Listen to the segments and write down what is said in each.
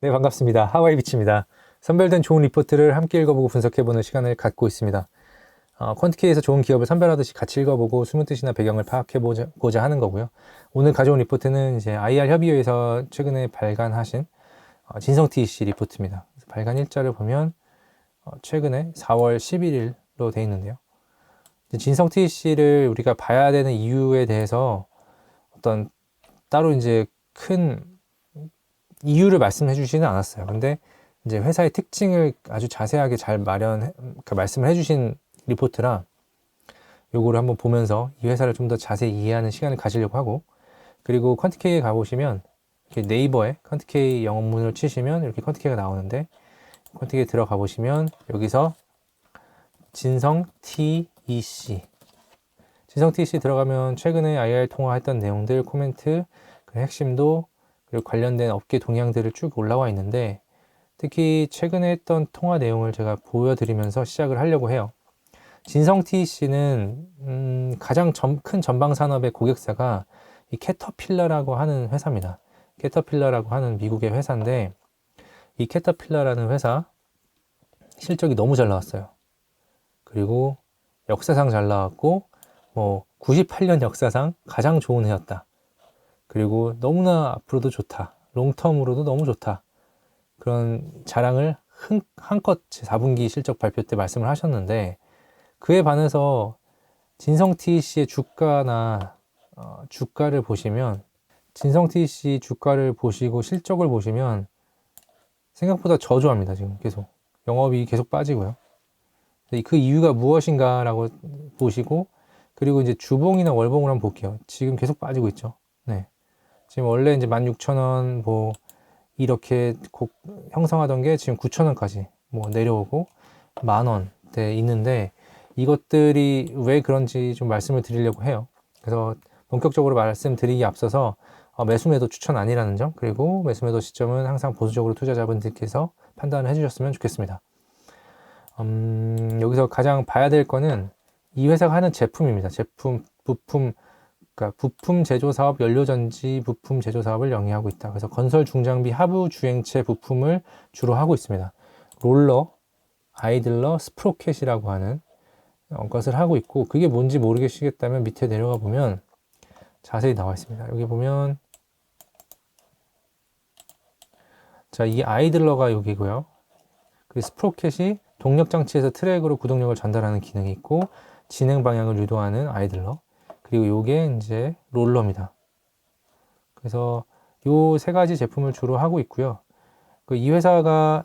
네, 반갑습니다. 하와이 비치입니다. 선별된 좋은 리포트를 함께 읽어보고 분석해보는 시간을 갖고 있습니다. 퀀트키에서 좋은 기업을 선별하듯이 같이 읽어보고 숨은 뜻이나 배경을 파악해보자 하는 거고요. 오늘 가져온 리포트는 이제 IR 협의회에서 최근에 발간하신 진성T 씨 리포트입니다. 발간 일자를 보면 최근에 4월 11일로 되어 있는데요. 진성T 씨를 우리가 봐야 되는 이유에 대해서 어떤 따로 이제 큰 이유를 말씀해 주지는 않았어요. 근데 이제 회사의 특징을 아주 자세하게 잘 그러니까 말씀을 해주신 리포트라 요거를 한번 보면서 이 회사를 좀 더 자세히 이해하는 시간을 가지려고 하고, 그리고 퀀트K에 가보시면 이렇게 네이버에 퀀트K 영문을 치시면 이렇게 퀀트K가 나오는데, 퀀트K에 들어가 보시면 여기서 진성 TEC 들어가면 최근에 IR 통화했던 내용들, 코멘트, 그 핵심도, 그리고 관련된 업계 동향들을 쭉 올라와 있는데, 특히 최근에 했던 통화 내용을 제가 보여드리면서 시작을 하려고 해요. 진성TC는 가장 큰 전방산업의 고객사가 이 캐터필러라고 하는 회사입니다. 캐터필러라고 하는 미국의 회사인데, 이 캐터필러라는 회사 실적이 너무 잘 나왔어요. 그리고 역사상 잘 나왔고, 98년 역사상 가장 좋은 해였다. 그리고 너무나 앞으로도 좋다. 롱텀으로도 너무 좋다. 그런 자랑을 한껏 제 4분기 실적 발표 때 말씀을 하셨는데, 그에 반해서 진성TC의 주가를 보시면, 진성TC 주가를 보시고 실적을 보시면 생각보다 저조합니다. 지금 계속 영업이 계속 빠지고요. 그 이유가 무엇인가라고 보시고, 그리고 이제 주봉이나 월봉을 한번 볼게요. 지금 계속 빠지고 있죠. 네. 지금 원래 이제 16,000원 이렇게 형성하던 게 지금 9,000원까지 내려오고 10,000원대 있는데, 이것들이 왜 그런지 좀 말씀을 드리려고 해요. 그래서 본격적으로 말씀드리기 앞서서 매수매도 추천 아니라는 점, 그리고 매수매도 시점은 항상 보수적으로 투자자분들께서 판단을 해주셨으면 좋겠습니다. 여기서 가장 봐야 될 거는 이 회사가 하는 제품입니다. 그러니까 부품 제조 사업, 연료전지 부품 제조 사업을 영위하고 있다. 그래서 건설 중장비 하부 주행체 부품을 주로 하고 있습니다. 롤러, 아이들러, 스프로켓이라고 하는 것을 하고 있고, 그게 뭔지 모르겠다면 밑에 내려가 보면 자세히 나와 있습니다. 여기 보면 자, 이 아이들러가 여기고요. 그리고 스프로켓이 동력 장치에서 트랙으로 구동력을 전달하는 기능이 있고, 진행 방향을 유도하는 아이들러, 그리고 요게 이제 롤러입니다. 그래서 요 세 가지 제품을 주로 하고 있고요. 이 회사가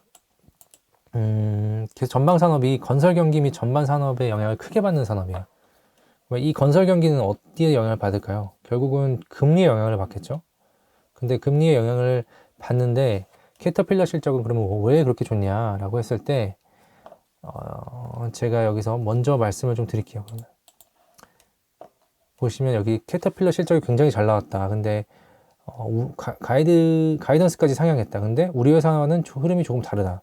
계속 전방 산업이 건설 경기 및 전반 산업에 영향을 크게 받는 산업이에요. 이 건설 경기는 어디에 영향을 받을까요? 결국은 금리에 영향을 받겠죠. 근데 금리에 영향을 받는데, 캐터필러 실적은 그러면 왜 그렇게 좋냐라고 했을 때, 제가 여기서 먼저 말씀을 좀 드릴게요. 그러면 보시면 여기 캐터필러 실적이 굉장히 잘 나왔다. 근데 가이던스까지 상향했다. 근데 우리 회사와는 흐름이 조금 다르다.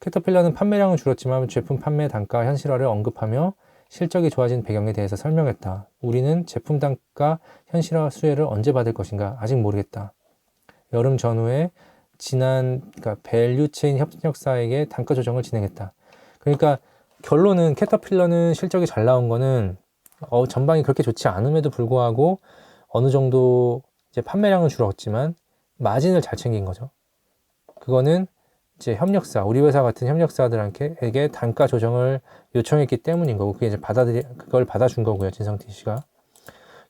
캐터필러는 판매량은 줄었지만 제품 판매 단가 현실화를 언급하며 실적이 좋아진 배경에 대해서 설명했다. 우리는 제품 단가 현실화 수혜를 언제 받을 것인가 아직 모르겠다. 여름 전후에 그러니까 밸류체인 협력사에게 단가 조정을 진행했다. 그러니까 결론은 캐터필러는 실적이 잘 나온 거는 전방이 그렇게 좋지 않음에도 불구하고 어느 정도 이제 판매량은 줄었지만 마진을 잘 챙긴 거죠. 그거는 이제 우리 회사 같은 협력사들에게 단가 조정을 요청했기 때문인 거고, 그게 이제 그걸 받아준 거고요, 진성T 씨가.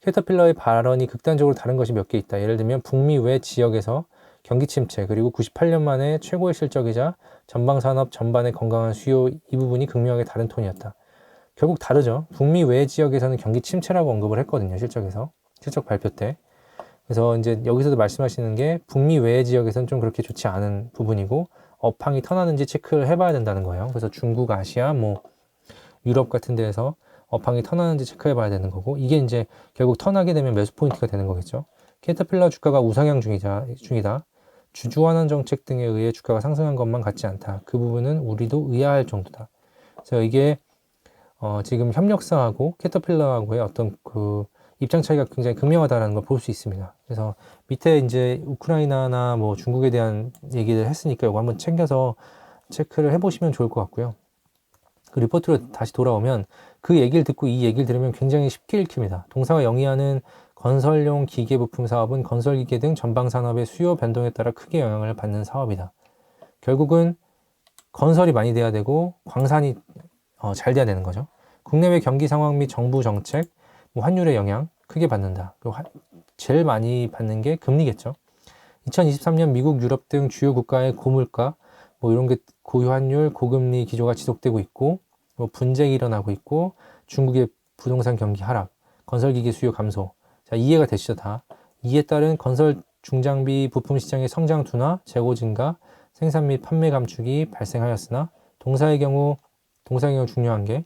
캐터필러의 발언이 극단적으로 다른 것이 몇 개 있다. 예를 들면 북미 외 지역에서 경기 침체, 그리고 98년 만에 최고의 실적이자 전방산업 전반의 건강한 수요, 이 부분이 극명하게 다른 톤이었다. 결국 다르죠. 북미 외 지역에서는 경기 침체라고 언급을 했거든요, 실적 발표 때. 그래서 이제 여기서도 말씀하시는 게 북미 외 지역에서는 좀 그렇게 좋지 않은 부분이고, 업황이 턴하는지 체크를 해봐야 된다는 거예요. 그래서 중국, 아시아, 유럽 같은 데에서 업황이 턴하는지 체크해봐야 되는 거고, 이게 이제 결국 턴하게 되면 매수 포인트가 되는 거겠죠. 캐터필러 주가가 우상향 중이다. 주주환원 정책 등에 의해 주가가 상승한 것만 같지 않다. 그 부분은 우리도 의아할 정도다. 그래서 이게 지금 협력사하고 캐터필러하고의 어떤 입장 차이가 굉장히 극명하다는 걸 볼 수 있습니다. 그래서 밑에 이제 우크라이나나 뭐 중국에 대한 얘기를 했으니까 이거 한번 챙겨서 체크를 해보시면 좋을 것 같고요. 그 리포트로 다시 돌아오면 그 얘기를 듣고 이 얘기를 들으면 굉장히 쉽게 읽힙니다. 동사가 영위하는 건설용 기계 부품 사업은 건설기계 등 전방 산업의 수요 변동에 따라 크게 영향을 받는 사업이다. 결국은 건설이 많이 돼야 되고 광산이 잘 돼야 되는 거죠. 국내외 경기 상황 및 정부 정책, 뭐 환율의 영향 크게 받는다. 제일 많이 받는 게 금리겠죠. 2023년 미국, 유럽 등 주요 국가의 고물가, 뭐 이런 게 고환율, 고금리 기조가 지속되고 있고, 뭐 분쟁이 일어나고 있고, 중국의 부동산 경기 하락, 건설기기 수요 감소. 자, 이해가 되시죠, 다? 이에 따른 건설 중장비 부품 시장의 성장 둔화, 재고 증가, 생산 및 판매 감축이 발생하였으나, 동사의 경우 중요한 게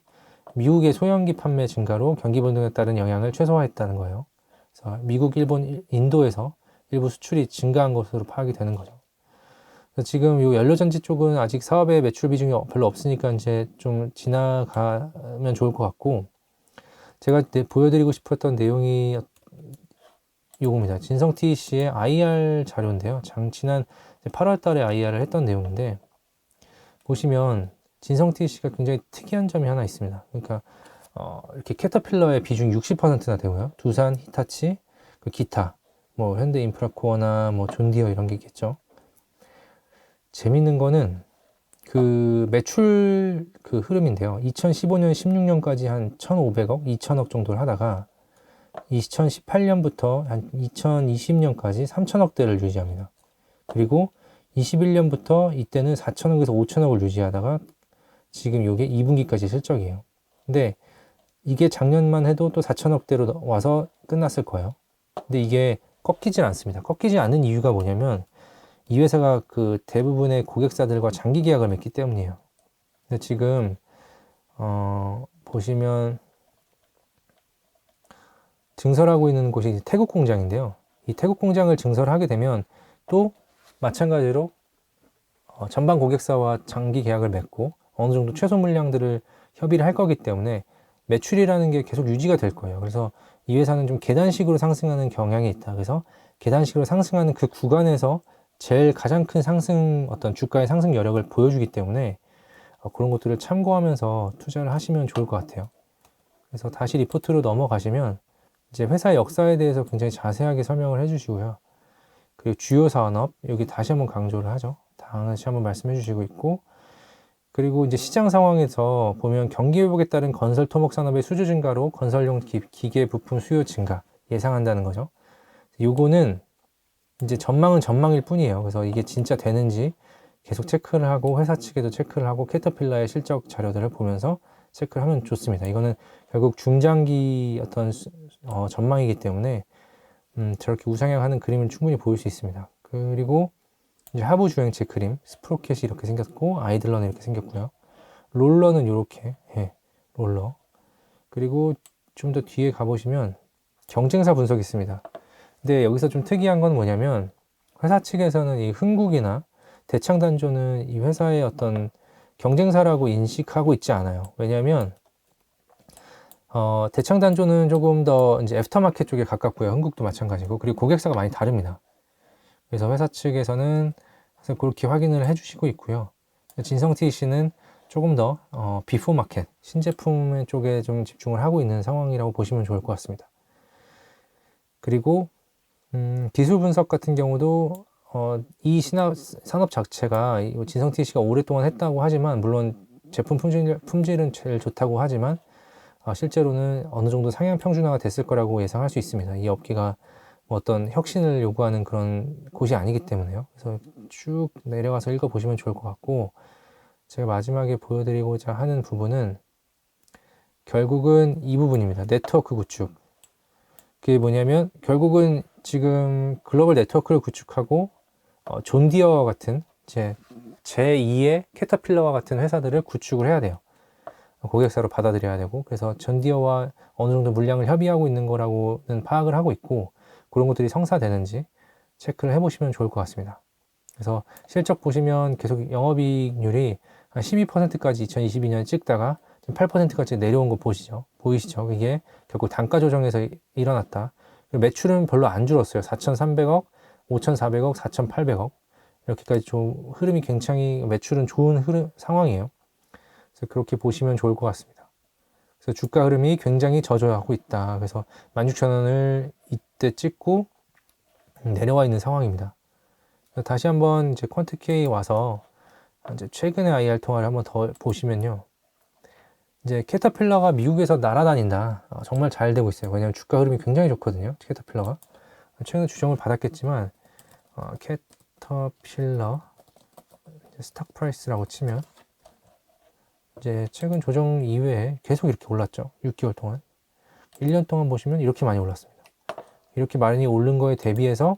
미국의 소형기 판매 증가로 경기 변동에 따른 영향을 최소화했다는 거예요. 그래서 미국, 일본, 인도에서 일부 수출이 증가한 것으로 파악이 되는 거죠. 지금 이 연료전지 쪽은 아직 사업의 매출 비중이 별로 없으니까 이제 좀 지나가면 좋을 것 같고, 제가 보여드리고 싶었던 내용이 요겁니다. 진성 TEC의 IR 자료인데요. 지난 8월 달에 IR을 했던 내용인데, 보시면 진성 TEC가 굉장히 특이한 점이 하나 있습니다. 그러니까 이렇게 캐터필러의 비중이 60%나 되고요. 두산, 히타치, 기타, 뭐 현대인프라코어나 뭐 존디어 이런 게 있겠죠. 재밌는 거는 그 매출 그 흐름인데요. 2015년, 16년까지 한 1,500억, 2,000억 정도를 하다가 2018년부터 한 2020년까지 3,000억대를 유지합니다. 그리고 21년부터 이때는 4,000억에서 5,000억을 유지하다가 지금 이게 2분기까지 실적이에요. 근데 이게 작년만 해도 또 4,000억대로 와서 끝났을 거예요. 근데 이게 꺾이질 않습니다. 꺾이지 않는 이유가 뭐냐면 이 회사가 그 대부분의 고객사들과 장기 계약을 맺기 때문이에요. 근데 지금 보시면 증설하고 있는 곳이 태국 공장인데요. 이 태국 공장을 증설하게 되면 또 마찬가지로 전방 고객사와 장기 계약을 맺고 어느 정도 최소 물량들을 협의를 할 거기 때문에 매출이라는 게 계속 유지가 될 거예요. 그래서 이 회사는 좀 계단식으로 상승하는 경향이 있다. 그래서 계단식으로 상승하는 그 구간에서 제일 가장 큰 어떤 주가의 상승 여력을 보여주기 때문에 그런 것들을 참고하면서 투자를 하시면 좋을 것 같아요. 그래서 다시 리포트로 넘어가시면 이제 회사의 역사에 대해서 굉장히 자세하게 설명을 해주시고요. 그리고 주요 산업, 여기 다시 한번 강조를 하죠. 다시 한번 말씀해 주시고 있고, 그리고 이제 시장 상황에서 보면 경기 회복에 따른 건설 토목 산업의 수주 증가로 건설용 기계 부품 수요 증가 예상한다는 거죠. 요거는 이제 전망은 전망일 뿐이에요. 그래서 이게 진짜 되는지 계속 체크를 하고 회사 측에도 체크를 하고 캐터필러의 실적 자료들을 보면서 체크를 하면 좋습니다. 이거는 결국 중장기 어떤 전망이기 때문에 저렇게 우상향하는 그림을 충분히 보일 수 있습니다. 그리고 이제 하부 주행체 그림, 스프로켓이 이렇게 생겼고 아이들러는 이렇게 생겼고요. 롤러는 이렇게 롤러. 그리고 좀 더 뒤에 가보시면 경쟁사 분석이 있습니다. 근데 여기서 좀 특이한 건 뭐냐면 회사 측에서는 이 흥국이나 대창단조는 이 회사의 어떤 경쟁사라고 인식하고 있지 않아요. 왜냐하면 대창단조는 조금 더 이제 애프터마켓 쪽에 가깝고요. 흥국도 마찬가지고 그리고 고객사가 많이 다릅니다. 그래서 회사 측에서는 그렇게 확인을 해주시고 있고요. 진성 TEC는 조금 더 비포 마켓 신제품 쪽에 좀 집중을 하고 있는 상황이라고 보시면 좋을 것 같습니다. 그리고 기술 분석 같은 경우도 이 산업 자체가 진성 TEC가 오랫동안 했다고 하지만 물론 제품 품질은 제일 좋다고 하지만 실제로는 어느 정도 상향 평준화가 됐을 거라고 예상할 수 있습니다. 이 업계가 뭐 어떤 혁신을 요구하는 그런 곳이 아니기 때문에요. 그래서 쭉 내려가서 읽어보시면 좋을 것 같고 제가 마지막에 보여드리고자 하는 부분은 결국은 이 부분입니다. 네트워크 구축. 그게 뭐냐면 결국은 지금 글로벌 네트워크를 구축하고 존디어 같은 제2의 캐터필러와 같은 회사들을 구축을 해야 돼요. 고객사로 받아들여야 되고 그래서 존디어와 어느 정도 물량을 협의하고 있는 거라고는 파악을 하고 있고 그런 것들이 성사되는지 체크를 해보시면 좋을 것 같습니다. 그래서 실적 보시면 계속 영업이익률이 한 12%까지 2022년에 찍다가 지금 8%까지 내려온 거 보이시죠? 이게 결국 단가 조정에서 일어났다. 매출은 별로 안 줄었어요. 4,300억, 5,400억, 4,800억. 이렇게까지 좀 흐름이 굉장히 매출은 좋은 상황이에요. 그래서 그렇게 보시면 좋을 것 같습니다. 그래서 주가 흐름이 굉장히 저조하고 있다. 그래서 16,000원을 이때 찍고 내려와 있는 상황입니다. 다시 한번 이제 퀀트키에 와서 이제 최근의 IR 통화를 한번 더 보시면요. 이제 캐터필러가 미국에서 날아다닌다. 정말 잘 되고 있어요. 왜냐하면 주가 흐름이 굉장히 좋거든요. 캐터필러가. 최근에 주정을 받았겠지만, 캐터필러 스탁 프라이스라고 치면 이제 최근 조정 이후에 계속 이렇게 올랐죠. 6개월 동안. 1년 동안 보시면 이렇게 많이 올랐습니다. 이렇게 많이 오른 거에 대비해서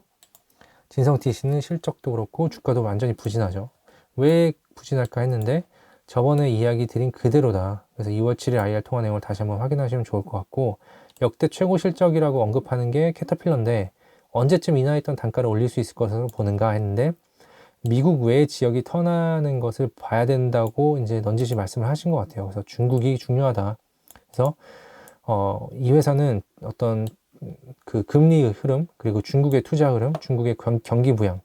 진성TC는 실적도 그렇고 주가도 완전히 부진하죠. 왜 부진할까 했는데 저번에 이야기 드린 그대로다. 그래서 2월 7일 IR 통화 내용을 다시 한번 확인하시면 좋을 것 같고, 역대 최고 실적이라고 언급하는 게 캐터필러인데 언제쯤 인하했던 단가를 올릴 수 있을 것으로 보는가 했는데, 미국 외의 지역이 턴하는 것을 봐야 된다고 이제 넌지시 말씀을 하신 것 같아요. 그래서 중국이 중요하다. 그래서 이 회사는 어떤 그 금리 흐름, 그리고 중국의 투자 흐름, 중국의 경기 부양,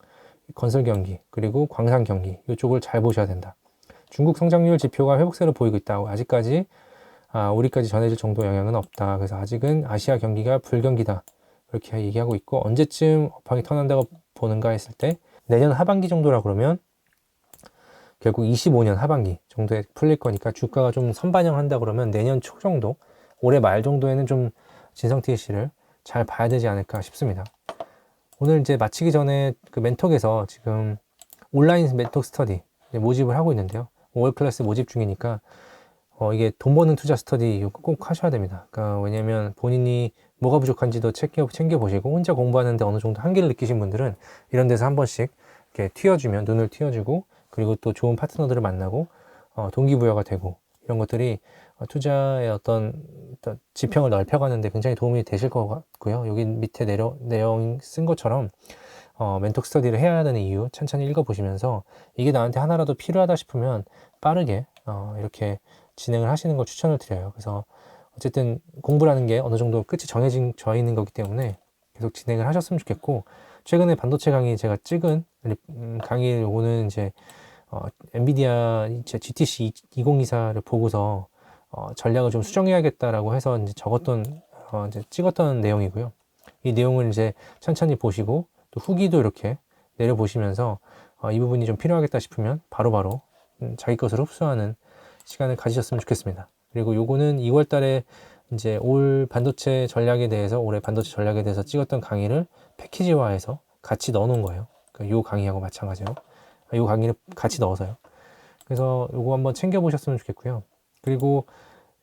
건설 경기, 그리고 광산 경기, 이쪽을 잘 보셔야 된다. 중국 성장률 지표가 회복세를 보이고 있다고. 아직까지 우리까지 전해질 정도 영향은 없다. 그래서 아직은 아시아 경기가 불경기다. 이렇게 얘기하고 있고, 언제쯤 업황이 턴한다고 보는가 했을 때 내년 하반기 정도라 그러면 결국 25년 하반기 정도에 풀릴 거니까 주가가 좀 선반영한다 그러면 내년 초 정도, 올해 말 정도에는 좀 진성TC를 잘 봐야 되지 않을까 싶습니다. 오늘 이제 마치기 전에 그 멘톡에서 지금 온라인 멘톡 스터디 모집을 하고 있는데요. 5월 클래스 모집 중이니까 이게 돈 버는 투자 스터디 이거 꼭 하셔야 됩니다. 그러니까 왜냐면 본인이 뭐가 부족한지도 챙겨보시고 혼자 공부하는데 어느 정도 한계를 느끼신 분들은 이런 데서 한 번씩 이렇게 튀어주면, 눈을 튀어주고, 그리고 또 좋은 파트너들을 만나고 동기부여가 되고, 이런 것들이 투자의 어떤 지평을 넓혀가는데 굉장히 도움이 되실 것 같고요. 여기 밑에 내용 쓴 것처럼 멘토 스터디를 해야 하는 이유 천천히 읽어보시면서 이게 나한테 하나라도 필요하다 싶으면 빠르게 이렇게 진행을 하시는 걸 추천을 드려요. 그래서 어쨌든 공부라는 게 어느 정도 끝이 정해져 있는 거기 때문에 계속 진행을 하셨으면 좋겠고, 최근에 반도체 강의 제가 찍은 강의 요거는 이제 엔비디아 GTC 2024를 보고서 전략을 좀 수정해야겠다라고 해서 이제 이제 찍었던 내용이고요. 이 내용을 이제 천천히 보시고 또 후기도 이렇게 내려보시면서 이 부분이 좀 필요하겠다 싶으면 바로바로 자기 것으로 흡수하는 시간을 가지셨으면 좋겠습니다. 그리고 요거는 2월 달에 이제 올해 반도체 전략에 대해서 찍었던 강의를 패키지화해서 같이 넣어 놓은 거예요. 그러니까 요 강의하고 마찬가지로 요 강의를 같이 넣어서요. 그래서 요거 한번 챙겨 보셨으면 좋겠고요. 그리고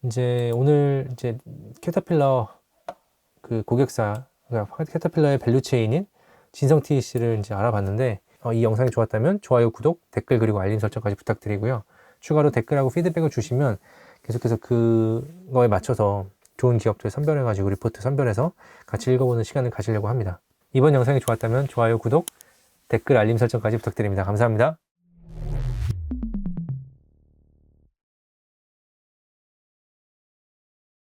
이제 오늘 이제 캐터필러 그 고객사, 그러니까 캐터필러의 밸류 체인인 진성TC를 이제 알아봤는데, 이 영상이 좋았다면 좋아요, 구독, 댓글, 그리고 알림 설정까지 부탁드리고요. 추가로 댓글하고 피드백을 주시면 계속해서 그거에 맞춰서 좋은 기업들 선별해가지고 리포트 선별해서 같이 읽어보는 시간을 가지려고 합니다. 이번 영상이 좋았다면 좋아요, 구독, 댓글, 알림 설정까지 부탁드립니다. 감사합니다.